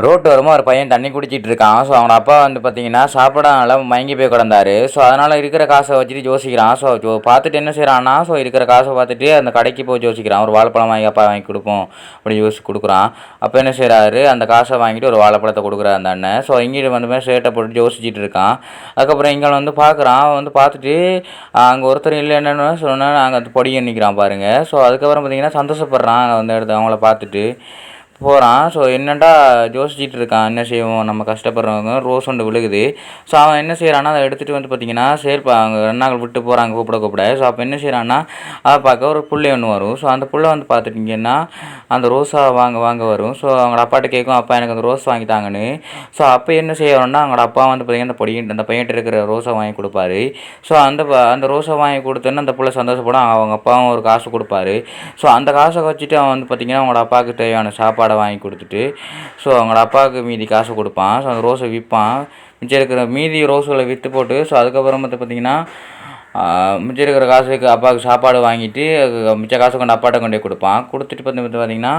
Road ஓரமா ஒரு பையன் தண்ணி குடிச்சிட்டு இருக்கான். ஸோ அவனோட அப்பா வந்து பார்த்தீங்கன்னா, சாப்பிடாம மயங்கி போய் கிடந்தாரு. ஸோ அதனால இருக்கிற காச வச்சுட்டு யோசிக்கிறான். ஸோ பார்த்துட்டு என்ன செய்றான்னா, ஸோ இருக்கிற காச பார்த்துட்டு அந்த கடைக்கு போய் யோசிக்கிறான். ஒரு வாழைப்பழம் வாங்கி அப்பா வாங்கி குடுப்போம் அப்படின்னு யோசிச்சு குடுக்குறான். அப்ப என்ன செய்றாரு, அந்த காச வாங்கிட்டு ஒரு வாழைப்பழத்த குடுக்குறாரு அந்த அண்ணன். ஸோ இங்கிட்டு வந்து மாரி ஷர்ட்ட போட்டுட்டு யோசிச்சுட்டு இருக்கான். அதுக்கப்புறம் இங்க வந்து பார்க்குறான். அவன் வந்து பார்த்துட்டு அங்க ஒருத்தர் இல்லன்னு சொன்னா அங்க அந்த பொடியன் நிக்கிறான் பாருங்க. ஸோ அதுக்கப்புறம் பார்த்தீங்கன்னா சந்தோஷப்படுறான் அந்த இடத்த அவங்கள பார்த்துட்டு. போறான். ஸோ என்னடா யோசிச்சுட்டு இருக்கான். என்ன செய்வோம் நம்ம கஷ்டப்படுறவங்க ரோஸ் ஒன்று விழுகுது. ஸோ அவன் என்ன செய்றான்னா, அத எடுத்துட்டு வந்து பார்த்தீங்கன்னா, சரிப்பா அவங்க அண்ணாங்க விட்டு போறாங்க கூப்பிட. ஸோ அப்ப என்ன செய்றான்னா, அத பார்க்க ஒரு புள்ளை ஒண்ணு வரும். ஸோ அந்த புள்ள வந்து பார்த்துட்டீங்கன்னா, அந்த ரோஸா வாங்க வரும். ஸோ அவங்களோட அப்பாட்ட கேட்கும், "அப்பா எனக்கு அந்த ரோஸ் வாங்கி தாங்கன்னு." ஸோ அப்ப என்ன செய்வாருன்னா, அவங்களோட அப்பா வந்து பார்த்தீங்கன்னா, அந்த பையன்ட்ட இருக்கிற ரோஸ வாங்கி குடுப்பாரு. ஸோ அந்த ரோஸ வாங்கி குடுத்தோனே அந்த புள்ள சந்தோஷப்படும். அவங்க அப்பாவும் ஒரு காசு குடுப்பாரு. ஸோ அந்த காச வச்சுட்டு அவன் வந்து பார்த்தீங்கன்னா, அவங்களோட அப்பாவுக்கு தேவையான சாப்பாட வாங்கி குடுத்துட்டு, ஸோ அவங்களோட அப்பாவுக்கு மீதி காசு குடுப்பான். ஸோ அந்த ரோஸ விப்பான். மிச்சம் இருக்கிற மீதி ரோஸ்கள வித்து போட்டு, ஸோ அதுக்கப்புறம் வந்து பார்த்தீங்கன்னா, மிச்சம் இருக்கிற காசுக்கு அப்பாவுக்கு சாப்பாடு வாங்கிட்டு, மிச்ச காச கொண்டு அப்பாட்ட கொண்டு போய் குடுப்பான். குடுத்துட்டு வந்து பார்த்தீங்கன்னா,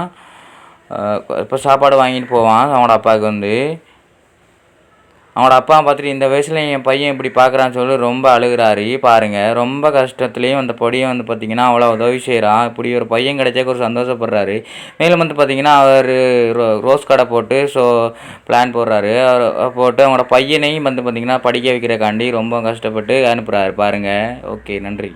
இப்ப சாப்பாடு வாங்கிட்டு போவான் அவனோட அப்பாவுக்கு வந்து. அவனோட அப்பா பார்த்துட்டு இந்த வயசுல என் பையன் இப்படி பார்க்குறான்னு சொல்லி ரொம்ப அழுகுறாரு பாருங்க. ரொம்ப கஷ்டத்துலேயும் அந்த பொடியன் வந்து பார்த்தீங்கன்னா, அவ்வளோ உதவி செய்றான். இப்படி ஒரு பையன் கிடைச்சதுக்கு ஒரு சந்தோஷப்படுறாரு. மேலும் வந்து பார்த்தீங்கன்னா, அவரு ரோஸ் கடை போட்டு ஸோ பிளான் போடுறாரு. போட்டு அவனோட பையனையும் வந்து பார்த்தீங்கன்னா, படிக்க வைக்கிறக்காண்டி ரொம்ப கஷ்டப்பட்டு அனுப்புறாரு பாருங்க. ஓகே, நன்றி.